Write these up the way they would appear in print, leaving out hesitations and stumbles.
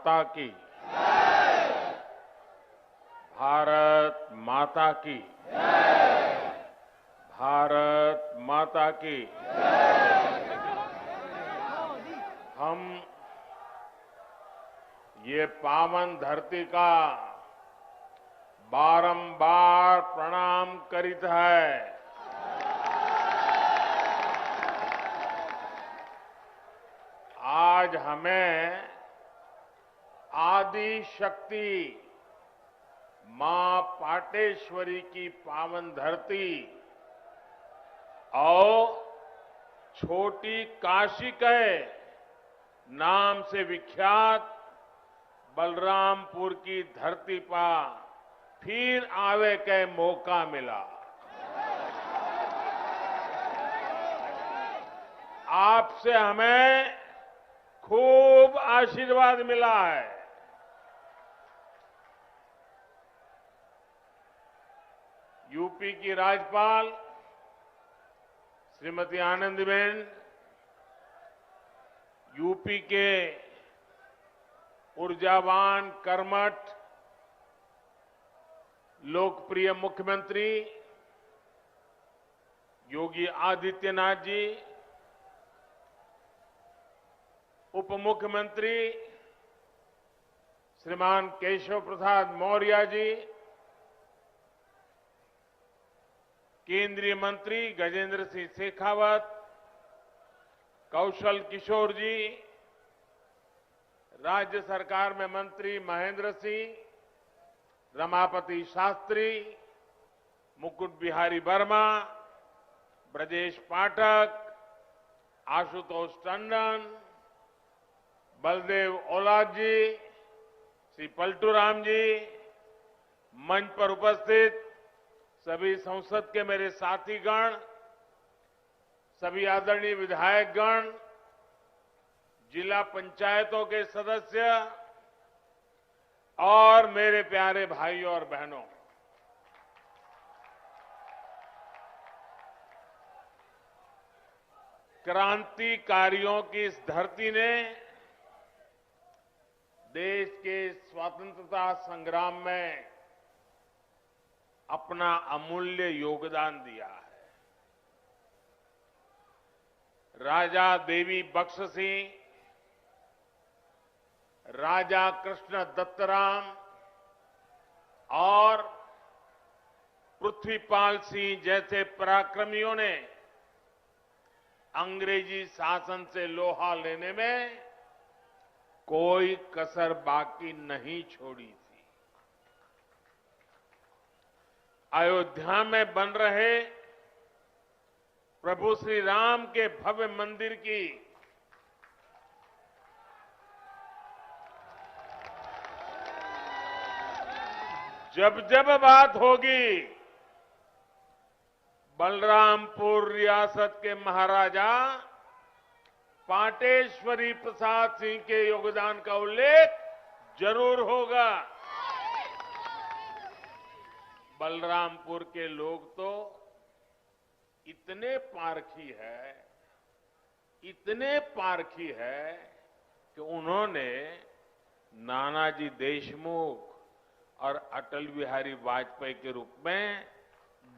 माता की, भारत माता की, भारत माता की। हम ये पावन धरती का बारंबार प्रणाम करित है। आज हमें आदि शक्ति मां पाटेश्वरी की पावन धरती और छोटी काशी के नाम से विख्यात बलरामपुर की धरती पर फिर आवे के मौका मिला। आपसे हमें खूब आशीर्वाद मिला है। यूपी की राज्यपाल श्रीमती आनंदीबेन, यूपी के ऊर्जावान, कर्मठ, लोकप्रिय मुख्यमंत्री योगी आदित्यनाथ जी, उप मुख्यमंत्री श्रीमान केशव प्रसाद मौर्य जी, केंद्रीय मंत्री गजेंद्र सिंह शेखावत, कौशल किशोर जी, राज्य सरकार में मंत्री महेंद्र सिंह, रमापति शास्त्री, मुकुट बिहारी वर्मा, ब्रजेश पाठक, आशुतोष टंडन, बलदेव ओलाद जी, श्री पलटूराम जी, मंच पर उपस्थित सभी संसद के मेरे साथीगण, सभी आदरणीय विधायकगण, जिला पंचायतों के सदस्य और मेरे प्यारे भाइयों और बहनों, क्रांतिकारियों की इस धरती ने देश के स्वतंत्रता संग्राम में अपना अमूल्य योगदान दिया है। राजा देवी बख्श सिंह, राजा कृष्ण दत्तराम और पृथ्वीपाल सिंह जैसे पराक्रमियों ने अंग्रेजी शासन से लोहा लेने में कोई कसर बाकी नहीं छोड़ी थी। अयोध्या में बन रहे प्रभु श्री राम के भव्य मंदिर की जब जब बात होगी, बलरामपुर रियासत के महाराजा पाटेश्वरी प्रसाद सिंह के योगदान का उल्लेख जरूर होगा। बलरामपुर के लोग तो इतने पारखी है कि उन्होंने नानाजी देशमुख और अटल बिहारी वाजपेयी के रूप में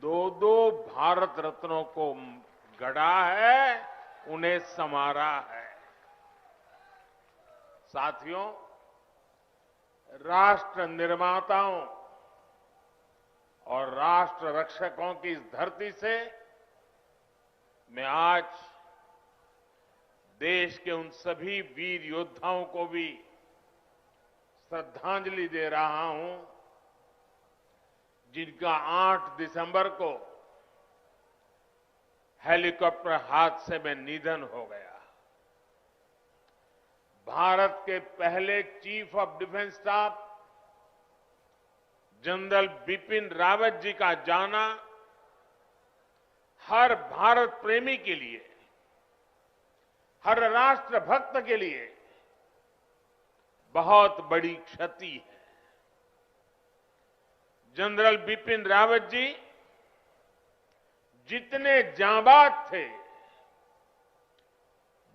दो भारत रत्नों को गढ़ा है, उन्हें संवारा है। साथियों, राष्ट्र निर्माताओं और राष्ट्र रक्षकों की इस धरती से मैं आज देश के उन सभी वीर योद्धाओं को भी श्रद्धांजलि दे रहा हूं जिनका 8 दिसंबर को हेलीकॉप्टर हादसे में निधन हो गया। भारत के पहले chief of defence staff general Bipin Rawat ji का जाना हर भारत प्रेमी के लिए, हर राष्ट्र भक्त के लिए बहुत बड़ी क्षति है। जनरल बिपिन रावत जी जितने जांबाज थे,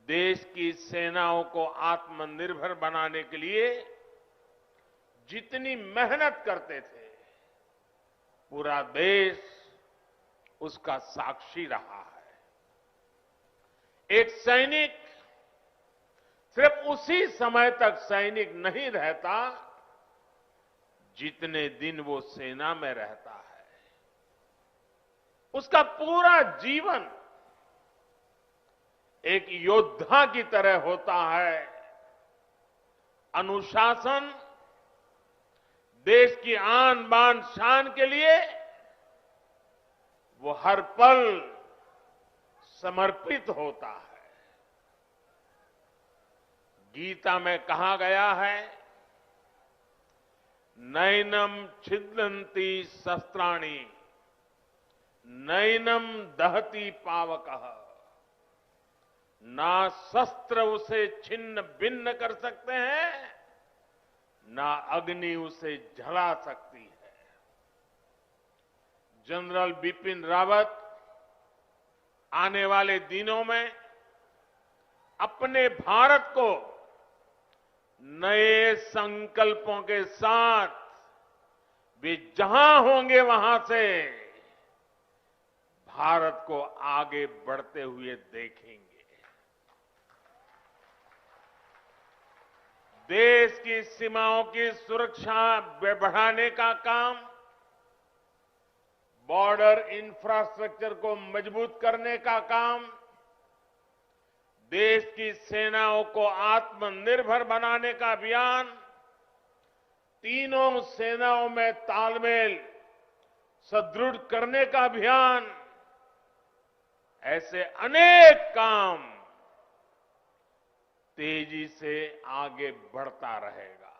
देश की सेनाओं को आत्मनिर्भर बनाने के लिए जितनी मेहनत करते थे, पूरा देश उसका साक्षी रहा है। एक सैनिक सिर्फ उसी समय तक सैनिक नहीं रहता जितने दिन वो सेना में रहता है। उसका पूरा जीवन एक योद्धा की तरह होता है। अनुशासन, देश की आन बान शान के लिए वो हर पल समर्पित होता है। गीता में कहा गया है, नैनम छिदन्ति शस्त्राणि, नैनम दहति पावकः, ना शस्त्र उसे छिन्न भिन्न कर सकते हैं, ना अग्नि उसे जला सकती है। जनरल बिपिन रावत आने वाले दिनों में अपने भारत को नए संकल्पों के साथ वे जहां होंगे वहां से भारत को आगे बढ़ते हुए देखेंगे। देश की सीमाओं की सुरक्षा बढ़ाने का काम, बॉर्डर इंफ्रास्ट्रक्चर को मजबूत करने का काम, देश की सेनाओं को आत्मनिर्भर बनाने का अभियान, तीनों सेनाओं में तालमेल सुदृढ़ करने का अभियान, ऐसे अनेक काम तेजी से आगे बढ़ता रहेगा।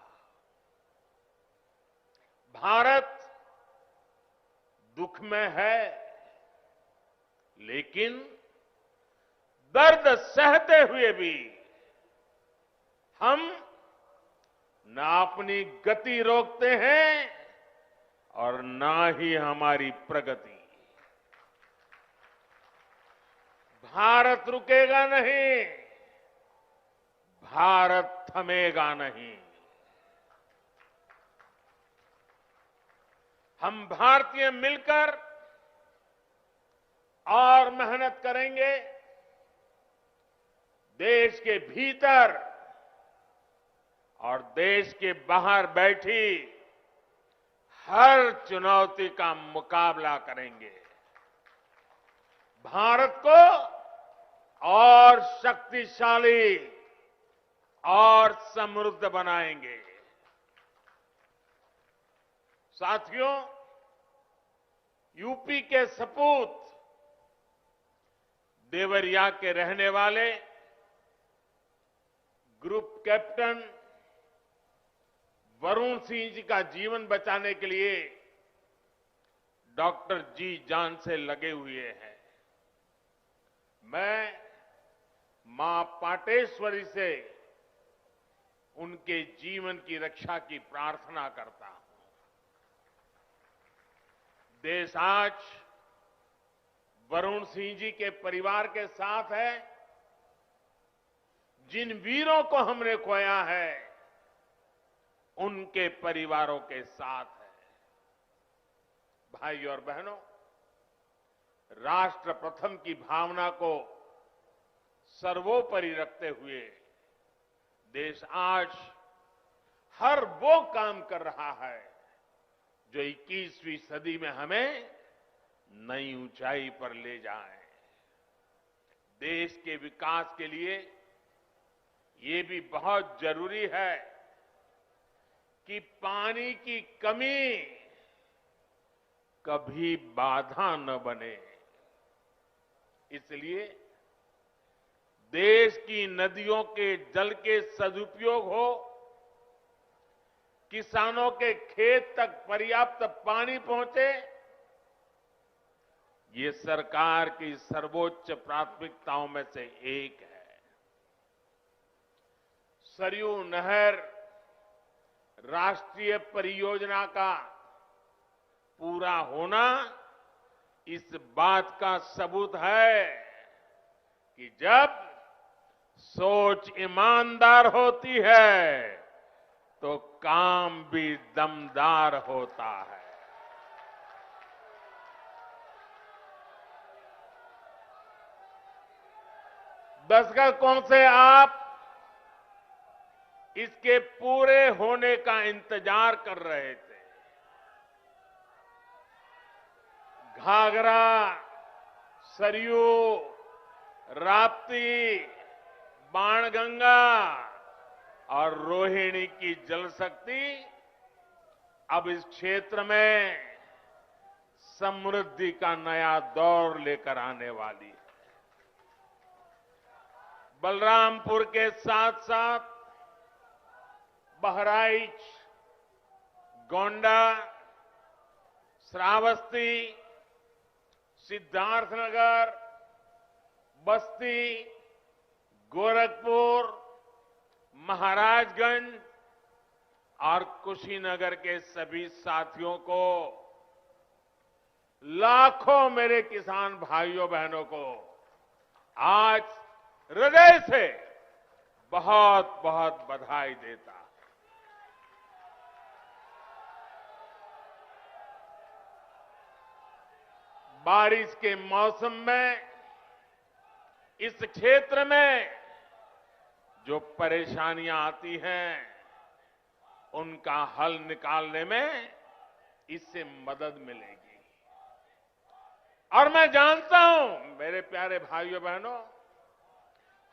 भारत दुख में है, लेकिन दर्द सहते हुए भी हम ना अपनी गति रोकते हैं और ना ही हमारी प्रगति। भारत रुकेगा नहीं, भारत थमेगा नहीं। हम भारतीय मिलकर और मेहनत करेंगे। देश के भीतर और देश के बाहर बैठी हर चुनौती का मुकाबला करेंगे। भारत को और शक्तिशाली और समृद्ध बनाएंगे। साथियों, यूपी के सपूत देवरिया के रहने वाले ग्रुप कैप्टन वरुण सिंह जी का जीवन बचाने के लिए डॉक्टर जी जान से लगे हुए हैं। मैं मां पाटेश्वरी से उनके जीवन की रक्षा की प्रार्थना करता हूं। देश आज वरुण सिंह जी के परिवार के साथ है। जिन वीरों को हमने खोया है, उनके परिवारों के साथ है। भाई और बहनों, राष्ट्र प्रथम की भावना को सर्वोपरि रखते हुए देश आज हर वो काम कर रहा है जो 21वीं सदी में हमें नई ऊंचाई पर ले जाए। देश के विकास के लिए ये भी बहुत जरूरी है कि पानी की कमी कभी बाधा न बने। इसलिए देश की नदियों के जल के सदुपयोग हो, किसानों के खेत तक पर्याप्त पानी पहुंचे, ये सरकार की सर्वोच्च प्राथमिकताओं में से एक है। सरयू नहर राष्ट्रीय परियोजना का पूरा होना इस बात का सबूत है कि जब सोच ईमानदार होती है तो काम भी दमदार होता है। दशकों से आप इसके पूरे होने का इंतजार कर रहे थे। घाघरा, सरयू, राप्ती, बाणगंगा और रोहिणी की जल शक्ति अब इस क्षेत्र में समृद्धि का नया दौर लेकर आने वाली है। बलरामपुर के साथ साथ बहराइच, गोंडा, श्रावस्ती, सिद्धार्थनगर, बस्ती, गोरखपुर, महाराजगंज और कुशीनगर के सभी साथियों को, लाखों मेरे किसान भाइयों बहनों को आज हृदय से बहुत बहुत बधाई देता। बारिश के मौसम में इस क्षेत्र में जो परेशानियां आती हैं, उनका हल निकालने में इससे मदद मिलेगी। और मैं जानता हूं मेरे प्यारे भाइयों बहनों,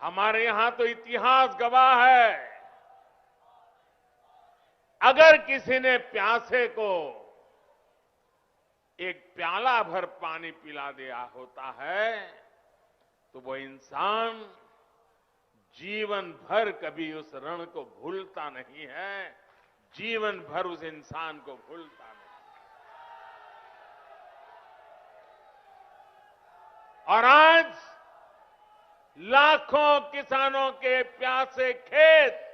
हमारे यहां तो इतिहास गवाह है, अगर किसी ने प्यासे को एक प्याला भर पानी पिला दिया होता है तो वो इंसान जीवन भर कभी उस ऋण को भूलता नहीं है, जीवन भर उस इंसान को भूलता नहीं। और आज लाखों किसानों के प्यासे खेत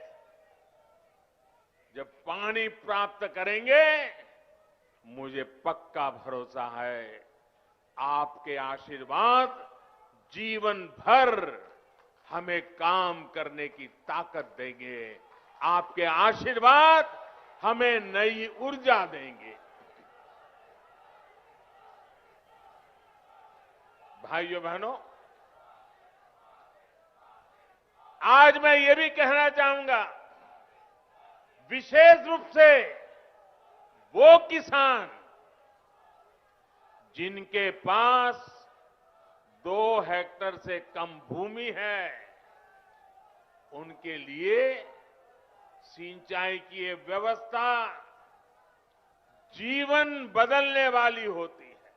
जब पानी प्राप्त करेंगे, मुझे पक्का भरोसा है आपके आशीर्वाद जीवन भर हमें काम करने की ताकत देंगे। आपके आशीर्वाद हमें नई ऊर्जा देंगे। भाइयों बहनों, आज मैं ये भी कहना चाहूंगा, विशेष रूप से वो किसान जिनके पास 2 हेक्टेयर से कम भूमि है, उनके लिए सिंचाई की ये व्यवस्था जीवन बदलने वाली होती है।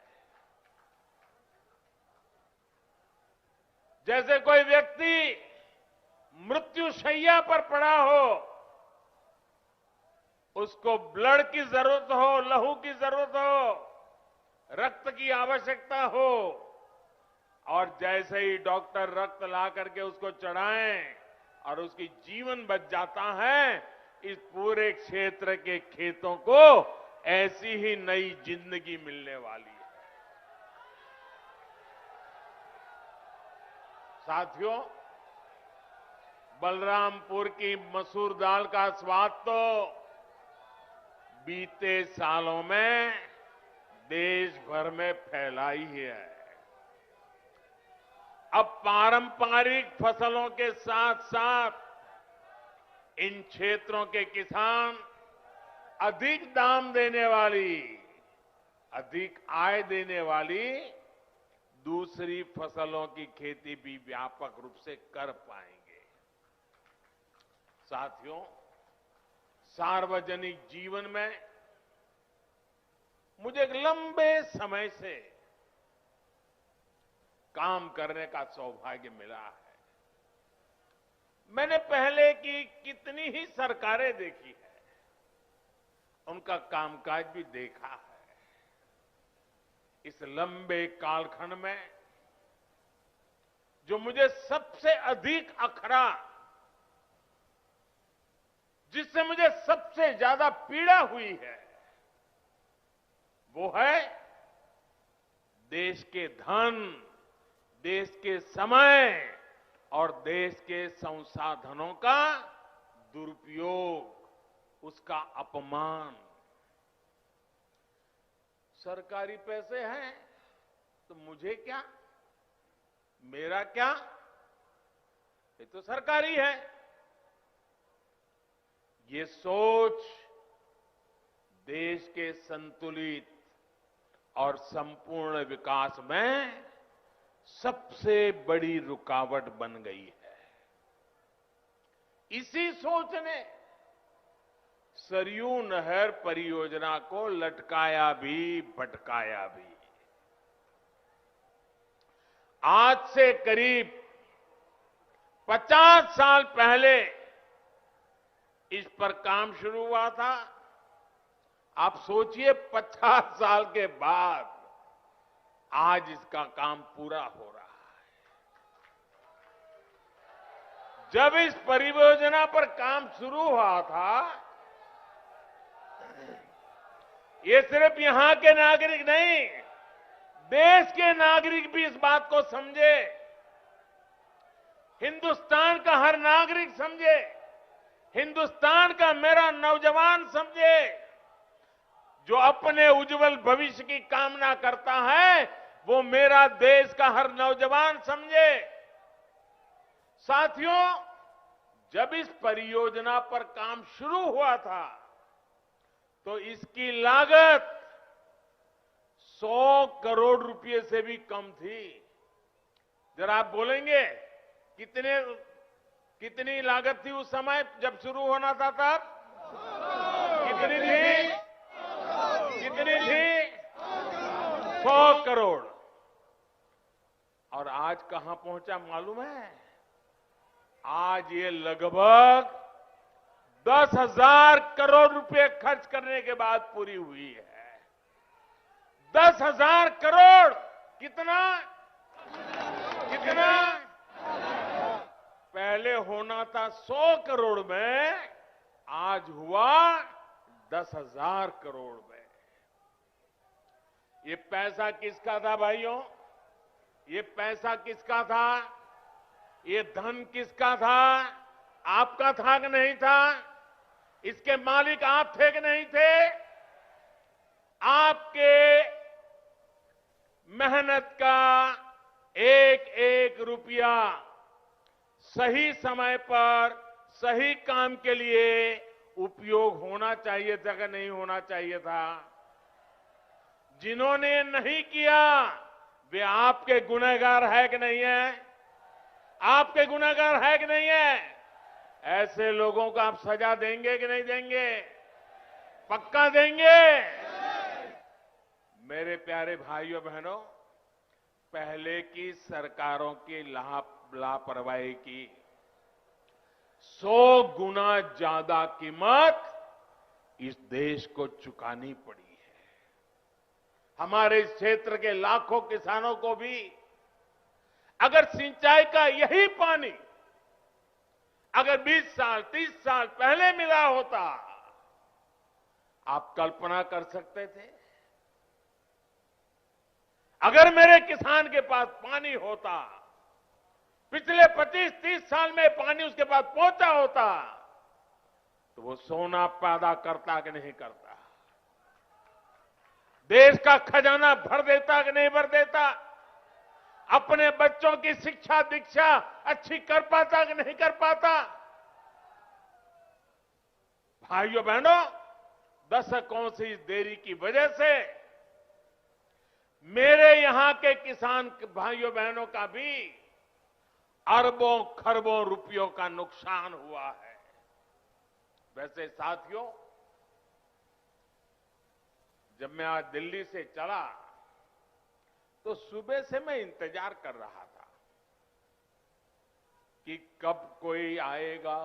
जैसे कोई व्यक्ति मृत्युशैया पर पड़ा हो, उसको ब्लड की जरूरत हो, लहू की जरूरत हो, रक्त की आवश्यकता हो, और जैसे ही डॉक्टर रक्त ला करके उसको चढ़ाएं और उसकी जीवन बच जाता है, इस पूरे क्षेत्र के खेतों को ऐसी ही नई जिंदगी मिलने वाली है। साथियों, बलरामपुर की मसूर दाल का स्वाद तो बीते सालों में देश भर में फैला ही है। अब पारंपरिक फसलों के साथ साथ इन क्षेत्रों के किसान अधिक दाम देने वाली, अधिक आय देने वाली दूसरी फसलों की खेती भी व्यापक रूप से कर पाएंगे। साथियों, सार्वजनिक जीवन में मुझे एक लंबे समय से काम करने का सौभाग्य मिला है। मैंने पहले की कितनी ही सरकारें देखी है, उनका कामकाज भी देखा है। इस लंबे कालखंड में जो मुझे सबसे अधिक अखरा, जिससे मुझे सबसे ज्यादा पीड़ा हुई है, वो है देश के धन, देश के समय और देश के संसाधनों का दुरुपयोग, उसका अपमान। सरकारी पैसे हैं तो मुझे क्या, मेरा क्या, ये तो सरकारी है। ये सोच देश के संतुलित और संपूर्ण विकास में सबसे बड़ी रुकावट बन गई है। इसी सोच ने सरयू नहर परियोजना को लटकाया भी भटकाया भी। आज से करीब 50 साल पहले इस पर काम शुरू हुआ था। आप सोचिए 50 साल के बाद आज इसका काम पूरा हो रहा है। जब इस परियोजना पर काम शुरू हुआ था, ये सिर्फ यहां के नागरिक नहीं, देश के नागरिक भी इस बात को समझे, हिंदुस्तान का हर नागरिक समझे, हिंदुस्तान का मेरा नौजवान समझे, जो अपने उज्जवल भविष्य की कामना करता है, वो मेरा देश का हर नौजवान समझे। साथियों, जब इस परियोजना पर काम शुरू हुआ था तो इसकी लागत 100 करोड़ रुपए से भी कम थी। जरा आप बोलेंगे कितनी लागत थी उस समय जब शुरू होना था तब? कितनी थी? कितनी थी? 100 करोड़। और आज कहां पहुंचा मालूम है? आज ये लगभग 10,000 करोड़ रुपए खर्च करने के बाद पूरी हुई है। 10,000 करोड़। कितना? कितना? पहले होना था 100 करोड़ में, आज हुआ 10,000 करोड़ में। ये पैसा किसका था भाइयों? ये पैसा किसका था? ये धन किसका था? आपका था कि नहीं था? इसके मालिक आप थे कि नहीं थे? आपके मेहनत का एक एक रुपया सही समय पर सही काम के लिए उपयोग होना चाहिए था कि नहीं होना चाहिए था? जिन्होंने नहीं किया वे आपके गुनहगार है कि नहीं है? आपके गुनहगार है कि नहीं है? ऐसे लोगों को आप सजा देंगे कि नहीं देंगे? पक्का देंगे? मेरे प्यारे भाइयों बहनों, पहले की सरकारों की लापरवाही की 100 गुना ज्यादा कीमत इस देश को चुकानी पड़ी है। हमारे इस क्षेत्र के लाखों किसानों को भी अगर सिंचाई का यही पानी अगर 20 साल 30 साल पहले मिला होता, आप कल्पना कर सकते थे? अगर मेरे किसान के पास पानी होता, पिछले 25-30 साल में पानी उसके पास पहुंचा होता, तो वो सोना पैदा करता कि नहीं करता? देश का खजाना भर देता कि नहीं भर देता? अपने बच्चों की शिक्षा दीक्षा अच्छी कर पाता कि नहीं कर पाता? भाइयों बहनों, दशकों से इस देरी की वजह से मेरे यहां के किसान भाइयों बहनों का भी अरबों खरबों रुपयों का नुकसान हुआ है। वैसे साथियों, जब मैं आज दिल्ली से चला तो सुबह से मैं इंतजार कर रहा था कि कब कोई आएगा,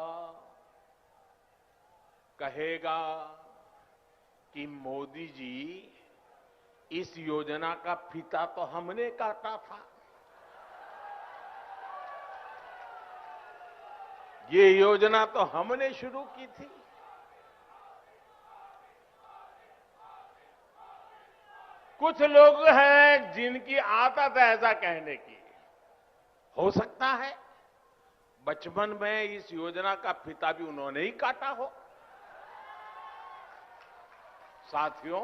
कहेगा कि मोदी जी, इस योजना का फीता तो हमने काटा था, ये योजना तो हमने शुरू की थी। कुछ लोग हैं जिनकी आदत है ऐसा कहने की। हो सकता है बचपन में इस योजना का फीता भी उन्होंने ही काटा हो। साथियों,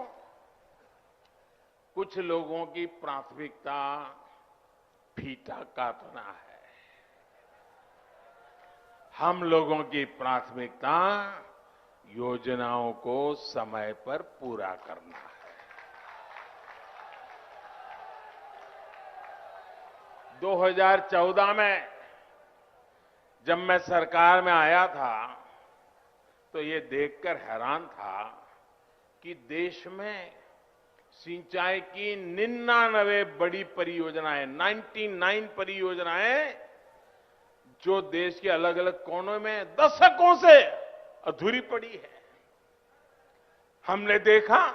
कुछ लोगों की प्राथमिकता फीता काटना है। हम लोगों की प्राथमिकता योजनाओं को समय पर पूरा करना है। 2014 में जब मैं सरकार में आया था तो ये देखकर हैरान था कि देश में सिंचाई की 99 बड़ी परियोजनाएं, 99 परियोजनाएं जो देश के अलग अलग कोनों में दशकों से अधूरी पड़ी है। हमने देखा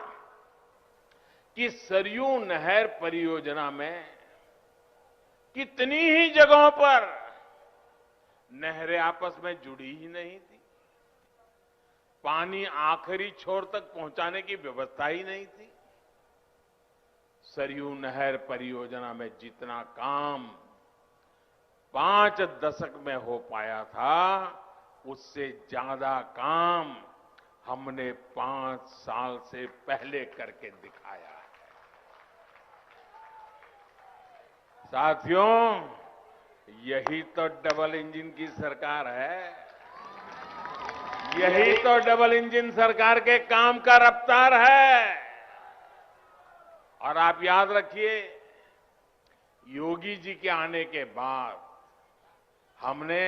कि सरयू नहर परियोजना में कितनी ही जगहों पर नहरें आपस में जुड़ी ही नहीं थी, पानी आखिरी छोर तक पहुंचाने की व्यवस्था ही नहीं थी। सरयू नहर परियोजना में जितना काम 5 दशक में हो पाया था, उससे ज्यादा काम हमने 5 साल से पहले करके दिखाया है। साथियों, यही तो डबल इंजन की सरकार है। यही तो डबल इंजन सरकार के काम का रफ्तार है। और आप याद रखिए, योगी जी के आने के बाद हमने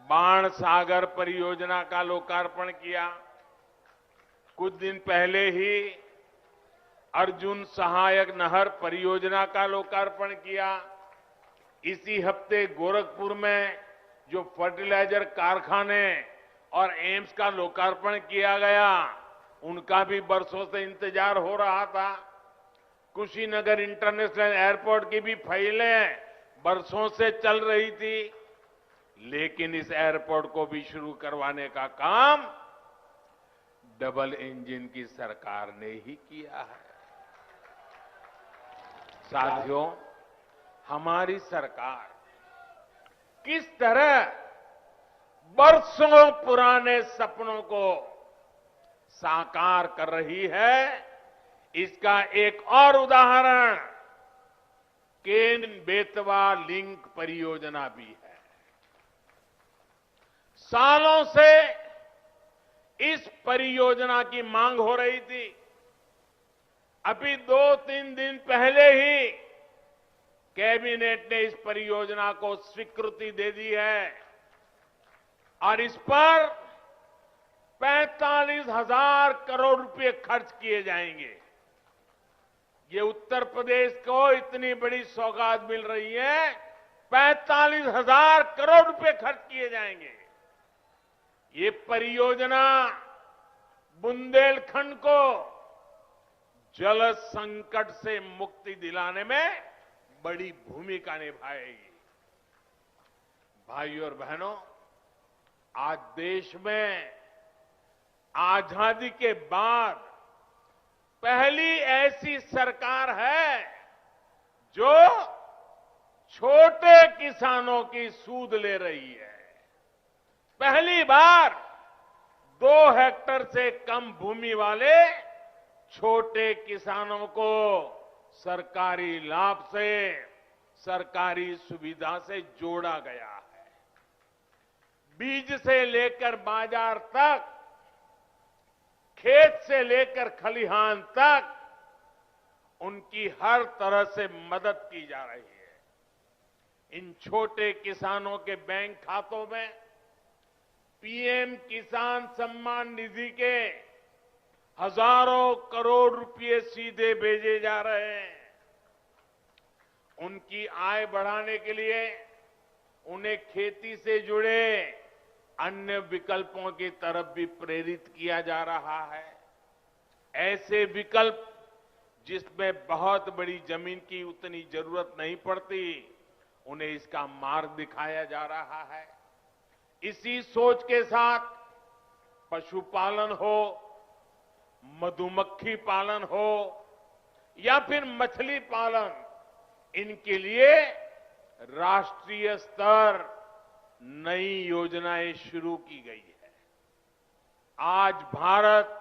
बाणसागर परियोजना का लोकार्पण किया। कुछ दिन पहले ही अर्जुन सहायक नहर परियोजना का लोकार्पण किया। इसी हफ्ते गोरखपुर में जो फर्टिलाइजर कारखाने और एम्स का लोकार्पण किया गया, उनका भी बरसों से इंतजार हो रहा था। कुशीनगर इंटरनेशनल एयरपोर्ट की भी फाइलें बरसों से चल रही थी, लेकिन इस एयरपोर्ट को भी शुरू करवाने का काम डबल इंजन की सरकार ने ही किया है। साथियों, हमारी सरकार किस तरह बरसों पुराने सपनों को साकार कर रही है, इसका एक और उदाहरण केन बेतवा लिंक परियोजना भी है। सालों से इस परियोजना की मांग हो रही थी। अभी 2-3 दिन पहले ही कैबिनेट ने इस परियोजना को स्वीकृति दे दी है और इस पर 45,000 करोड़ रुपए खर्च किए जाएंगे। ये उत्तर प्रदेश को इतनी बड़ी सौगात मिल रही है, 45,000 करोड़ रुपए खर्च किए जाएंगे। ये परियोजना बुंदेलखंड को जल संकट से मुक्ति दिलाने में बड़ी भूमिका निभाएगी। भाइयों और बहनों, आज देश में आजादी के बाद पहली ऐसी सरकार है जो छोटे किसानों की सूद ले रही है। पहली बार 2 हेक्टेयर से कम भूमि वाले छोटे किसानों को सरकारी लाभ से, सरकारी सुविधा से जोड़ा गया है। बीज से लेकर बाजार तक, खेत से लेकर खलिहान तक उनकी हर तरह से मदद की जा रही है। इन छोटे किसानों के बैंक खातों में पीएम किसान सम्मान निधि के हजारों करोड़ रुपए सीधे भेजे जा रहे हैं। उनकी आय बढ़ाने के लिए उन्हें खेती से जुड़े अन्य विकल्पों की तरफ भी प्रेरित किया जा रहा है। ऐसे विकल्प जिसमें बहुत बड़ी जमीन की उतनी जरूरत नहीं पड़ती, उन्हें इसका मार्ग दिखाया जा रहा है। इसी सोच के साथ पशुपालन हो, मधुमक्खी पालन हो या फिर मछली पालन, इनके लिए राष्ट्रीय स्तर नई योजनाएं शुरू की गई है। आज भारत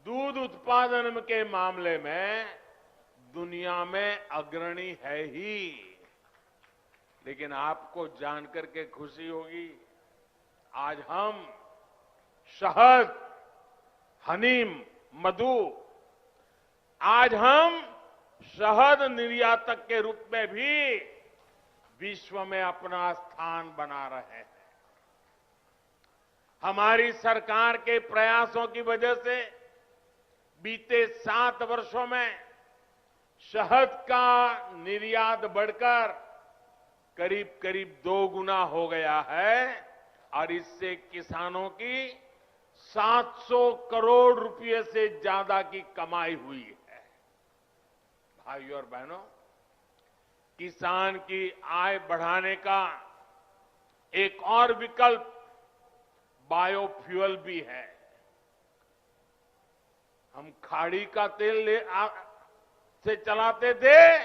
दूध उत्पादन के मामले में दुनिया में अग्रणी है ही। लेकिन आपको जानकर के खुशी होगी, आज हम शहद, हनी, मधु, आज हम शहद निर्यातक के रूप में भी विश्व में अपना स्थान बना रहे हैं। हमारी सरकार के प्रयासों की वजह से बीते 7 वर्षों में शहद का निर्यात बढ़कर करीब करीब 2 गुना हो गया है और इससे किसानों की 700 करोड़ रुपए से ज्यादा की कमाई हुई है। भाइयों और बहनों, किसान की आय बढ़ाने का एक और विकल्प बायोफ्यूल भी है। हम खाड़ी का तेल से चलाते थे,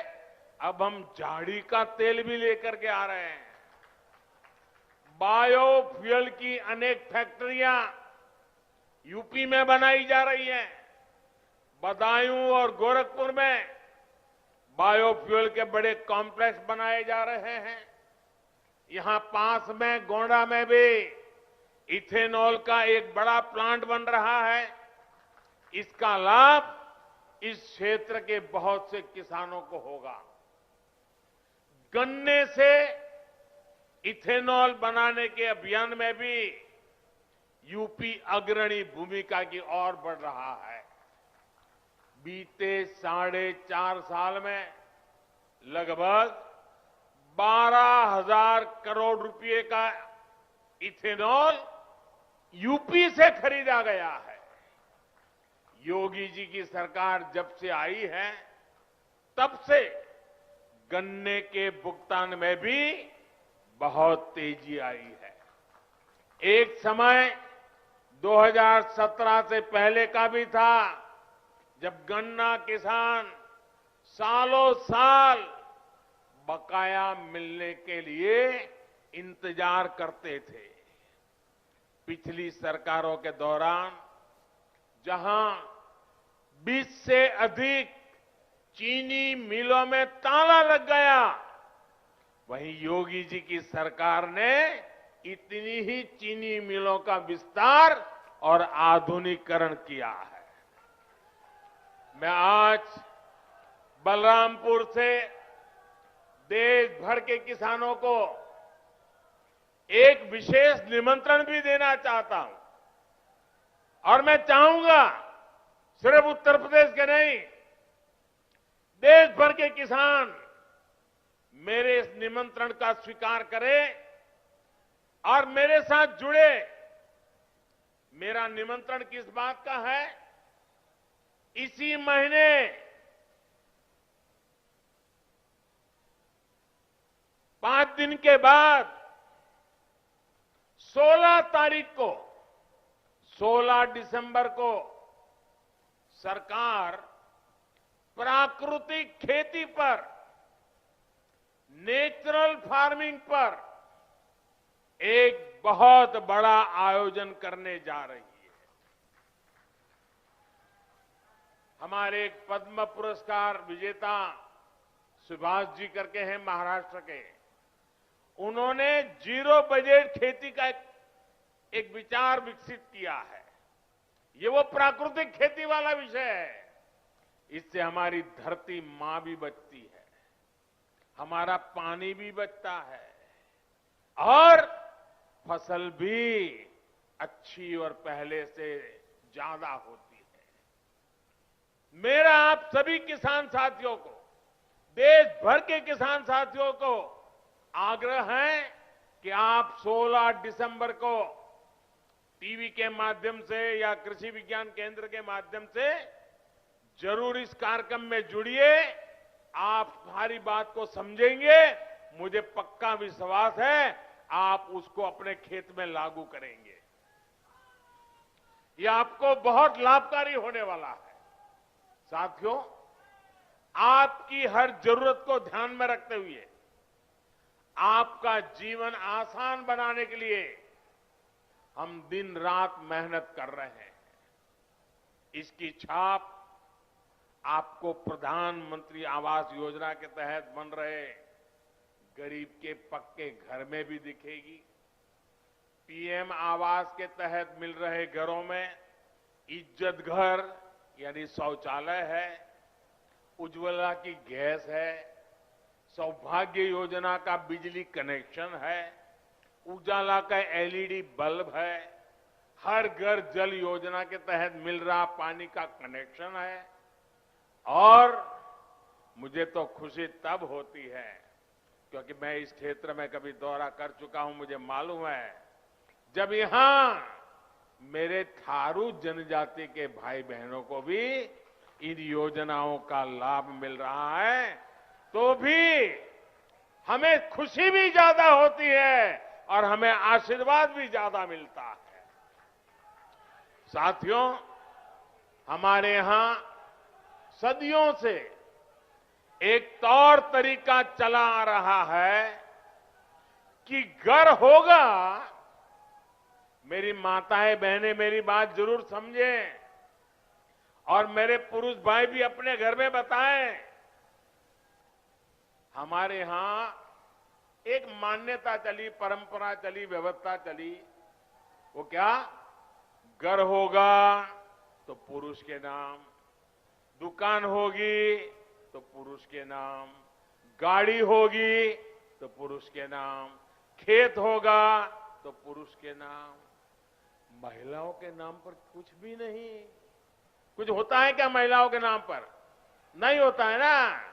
अब हम झाड़ी का तेल भी लेकर के आ रहे हैं। बायोफ्यूल की अनेक फैक्ट्रियां यूपी में बनाई जा रही हैं। बदायूं और गोरखपुर में बायोफ्यूल के बड़े कॉम्प्लेक्स बनाए जा रहे हैं। यहां पास में गोंडा में भी इथेनॉल का एक बड़ा प्लांट बन रहा है। इसका लाभ इस क्षेत्र के बहुत से किसानों को होगा। गन्ने से इथेनॉल बनाने के अभियान में भी यूपी अग्रणी भूमिका की ओर बढ़ रहा है। बीते 4.5 साल में लगभग 12,000 करोड़ रुपए का इथेनॉल यूपी से खरीदा गया है। योगी जी की सरकार जब से आई है, तब से गन्ने के भुगतान में भी बहुत तेजी आई है। एक समय 2017 से पहले का भी था, जब गन्ना किसान सालों साल बकाया मिलने के लिए इंतजार करते थे। पिछली सरकारों के दौरान जहां 20 से अधिक चीनी मिलों में ताला लग गया, वहीं योगी जी की सरकार ने इतनी ही चीनी मिलों का विस्तार और आधुनिकीकरण किया है। मैं आज बलरामपुर से देश भर के किसानों को एक विशेष निमंत्रण भी देना चाहता हूं और मैं चाहूंगा सिर्फ उत्तर प्रदेश के नहीं, देश भर के किसान मेरे इस निमंत्रण का स्वीकार करें और मेरे साथ जुड़े। मेरा निमंत्रण किस बात का है? इसी महीने 5 दिन के बाद 16 तारीख को, 16 दिसंबर को सरकार प्राकृतिक खेती पर, नेचुरल फार्मिंग पर एक बहुत बड़ा आयोजन करने जा रही है। हमारे एक पद्म पुरस्कार विजेता सुभाष जी करके हैं महाराष्ट्र के, उन्होंने जीरो बजट खेती का एक विचार विकसित किया है। ये वो प्राकृतिक खेती वाला विषय है। इससे हमारी धरती मां भी बचती है, हमारा पानी भी बचता है और फसल भी अच्छी और पहले से ज्यादा होती है। मेरा आप सभी किसान साथियों को, देश भर के किसान साथियों को आग्रह है कि आप 16 दिसंबर को टीवी के माध्यम से या कृषि विज्ञान केंद्र के माध्यम से जरूर इस कार्यक्रम में जुड़िए। आप हमारी बात को समझेंगे, मुझे पक्का विश्वास है आप उसको अपने खेत में लागू करेंगे। यह आपको बहुत लाभकारी होने वाला है। साथियों, आपकी हर जरूरत को ध्यान में रखते हुए आपका जीवन आसान बनाने के लिए हम दिन रात मेहनत कर रहे हैं। इसकी छाप आपको प्रधानमंत्री आवास योजना के तहत बन रहे गरीब के पक्के घर में भी दिखेगी। पीएम आवास के तहत मिल रहे घरों में इज्जत घर यानी शौचालय है, उज्ज्वला की गैस है, सौभाग्य योजना का बिजली कनेक्शन है, उजाला का एलईडी बल्ब है, हर घर जल योजना के तहत मिल रहा पानी का कनेक्शन है। और मुझे तो खुशी तब होती है क्योंकि मैं इस क्षेत्र में कभी दौरा कर चुका हूं, मुझे मालूम है जब यहां मेरे थारू जनजाति के भाई बहनों को भी इन योजनाओं का लाभ मिल रहा है तो भी हमें खुशी भी ज्यादा होती है और हमें आशीर्वाद भी ज्यादा मिलता है। साथियों, हमारे यहां सदियों से एक तौर तरीका चला आ रहा है कि घर होगा। मेरी माताएं बहनें मेरी बात जरूर समझें और मेरे पुरुष भाई भी अपने घर में बताएं। हमारे यहां एक मान्यता चली, परंपरा चली, व्यवस्था चली। वो क्या? घर होगा तो पुरुष के नाम, दुकान होगी तो पुरुष के नाम, गाड़ी होगी तो पुरुष के नाम, खेत होगा तो पुरुष के नाम। महिलाओं के नाम पर कुछ भी नहीं। कुछ होता है क्या महिलाओं के नाम पर? नहीं होता है ना।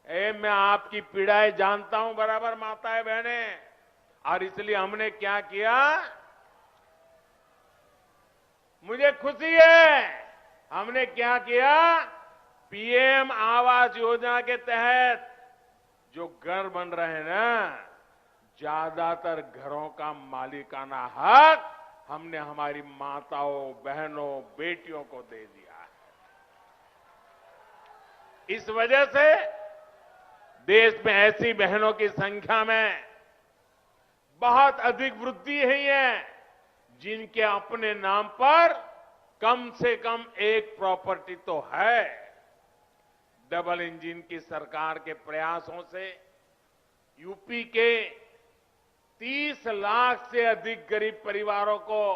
मैं आपकी पीड़ाएं जानता हूं बराबर माताएं बहनें, और इसलिए हमने क्या किया, मुझे खुशी है, हमने क्या किया, पीएम आवास योजना के तहत जो घर बन रहे हैं ना, ज्यादातर घरों का मालिकाना हक हमने हमारी माताओं, बहनों, बेटियों को दे दिया है। इस वजह से देश में ऐसी बहनों की संख्या में बहुत अधिक वृद्धि हुई है जिनके अपने नाम पर कम से कम एक प्रॉपर्टी तो है। डबल इंजन की सरकार के प्रयासों से यूपी के 30 लाख से अधिक गरीब परिवारों को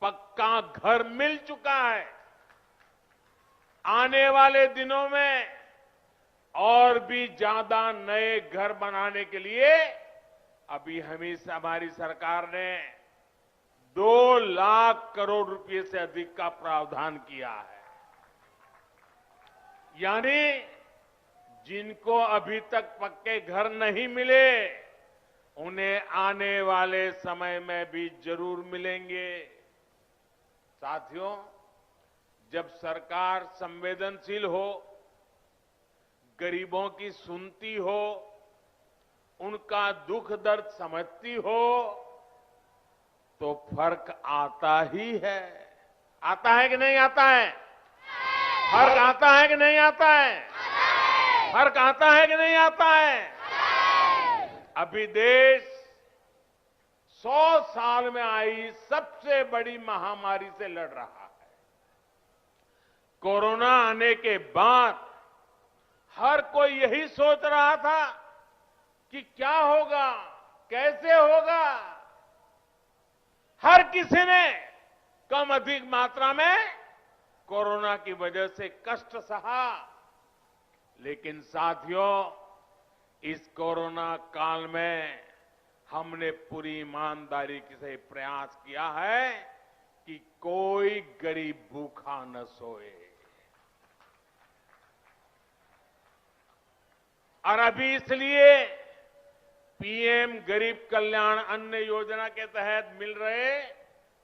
पक्का घर मिल चुका है। आने वाले दिनों में और भी ज्यादा नए घर बनाने के लिए अभी हमारी सरकार ने 2 लाख करोड़ रुपए से अधिक का प्रावधान किया है। यानी जिनको अभी तक पक्के घर नहीं मिले उन्हें आने वाले समय में भी जरूर मिलेंगे। साथियों, जब सरकार संवेदनशील हो, गरीबों की सुनती हो, उनका दुख दर्द समझती हो तो फर्क आता ही है। आता है कि नहीं आता है? फर्क आता है कि नहीं आता है? फर्क आता है कि नहीं आता है? अभी देश 100 साल में आई सबसे बड़ी महामारी से लड़ रहा है। कोरोना आने के बाद हर कोई यही सोच रहा था कि क्या होगा, कैसे होगा। हर किसी ने कम अधिक मात्रा में कोरोना की वजह से कष्ट सहा, लेकिन साथियों, इस कोरोना काल में हमने पूरी ईमानदारी से प्रयास किया है कि कोई गरीब भूखा न सोए। और अभी इसलिए पीएम गरीब कल्याण अन्न योजना के तहत मिल रहे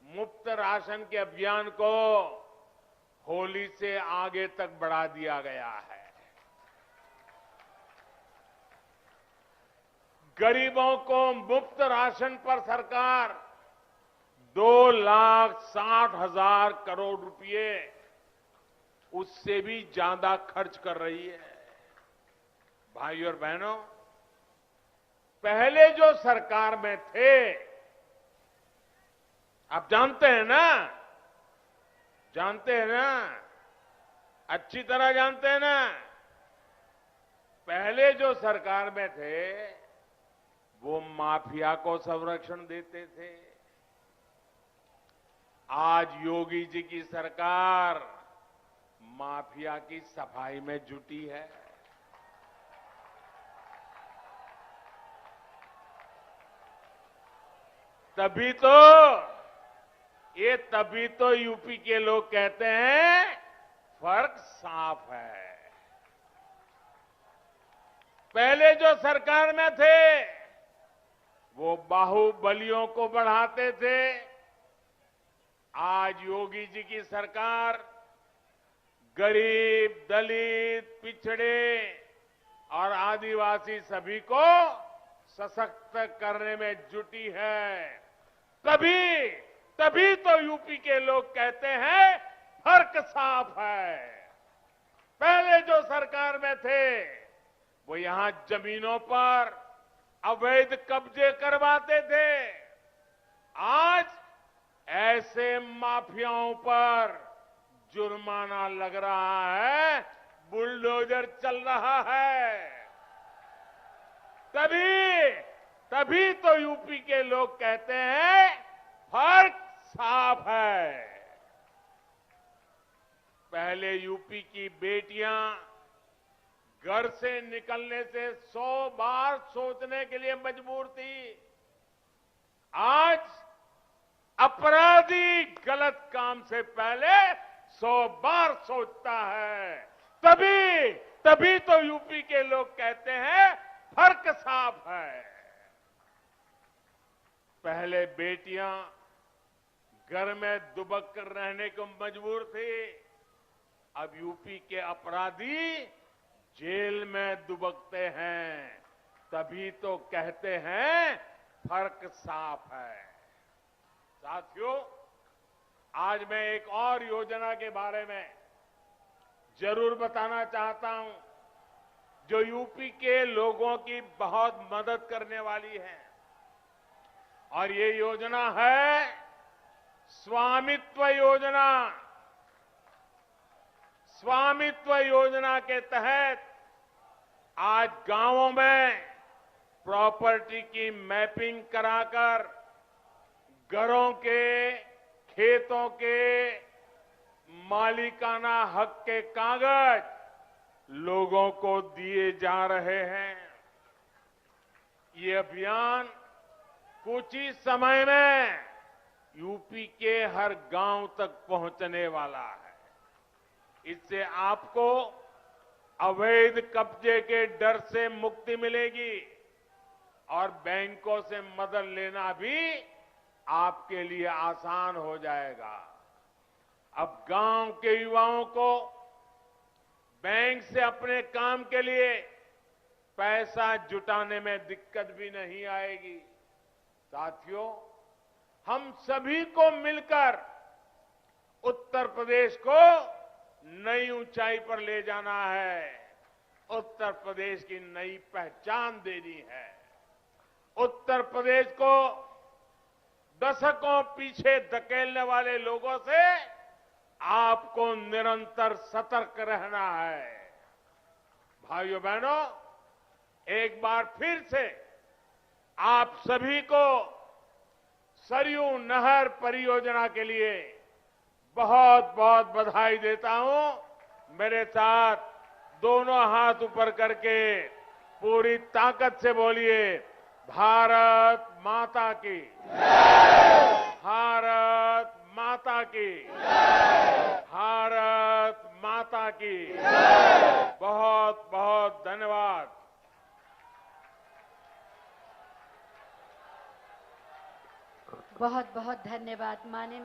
मुफ्त राशन के अभियान को होली से आगे तक बढ़ा दिया गया है। गरीबों को मुफ्त राशन पर सरकार 2,60,000 करोड़ रुपए, उससे भी ज्यादा खर्च कर रही है। भाई और बहनों, पहले जो सरकार में थे, आप जानते हैं ना, जानते हैं ना, अच्छी तरह जानते हैं ना। पहले जो सरकार में थे वो माफिया को संरक्षण देते थे। आज योगी जी की सरकार माफिया की सफाई में जुटी है। तभी तो यूपी के लोग कहते हैं फर्क साफ है। पहले जो सरकार में थे वो बाहुबलियों को बढ़ाते थे। आज योगी जी की सरकार गरीब, दलित, पिछड़े और आदिवासी सभी को सशक्त करने में जुटी है। तभी तो यूपी के लोग कहते हैं फर्क साफ है। पहले जो सरकार में थे वो यहां जमीनों पर अवैध कब्जे करवाते थे। आज ऐसे माफियाओं पर जुर्माना लग रहा है, बुलडोजर चल रहा है। तभी तो यूपी के लोग कहते हैं फर्क साफ है। पहले यूपी की बेटियां घर से निकलने से 100 बार सोचने के लिए मजबूर थी। आज अपराधी गलत काम से पहले 100 बार सोचता है। तभी तो यूपी के लोग कहते हैं फर्क साफ है। पहले बेटियां घर में दुबक कर रहने को मजबूर थी। अब यूपी के अपराधी जेल में दुबकते हैं। तभी तो कहते हैं फर्क साफ है। साथियों, आज मैं एक और योजना के बारे में जरूर बताना चाहता हूं जो यूपी के लोगों की बहुत मदद करने वाली है। और ये योजना है स्वामित्व योजना। स्वामित्व योजना के तहत आज गांवों में प्रॉपर्टी की मैपिंग कराकर घरों के, खेतों के मालिकाना हक के कागज लोगों को दिए जा रहे हैं। ये अभियान कुछ ही समय में यूपी के हर गांव तक पहुंचने वाला है। इससे आपको अवैध कब्जे के डर से मुक्ति मिलेगी और बैंकों से मदद लेना भी आपके लिए आसान हो जाएगा। अब गांव के युवाओं को बैंक से अपने काम के लिए पैसा जुटाने में दिक्कत भी नहीं आएगी। साथियों, हम सभी को मिलकर उत्तर प्रदेश को नई ऊंचाई पर ले जाना है। उत्तर प्रदेश की नई पहचान देनी है। उत्तर प्रदेश को दशकों पीछे धकेलने वाले लोगों से आपको निरंतर सतर्क रहना है। भाइयों बहनों, एक बार फिर से आप सभी को सरयू नहर परियोजना के लिए बहुत बहुत बधाई देता हूं। मेरे साथ दोनों हाथ ऊपर करके पूरी ताकत से बोलिए, भारत माता की जय। भारत माता की जय। भारत माता की जय। बहुत बहुत धन्यवाद। बहुत बहुत धन्यवाद माननीय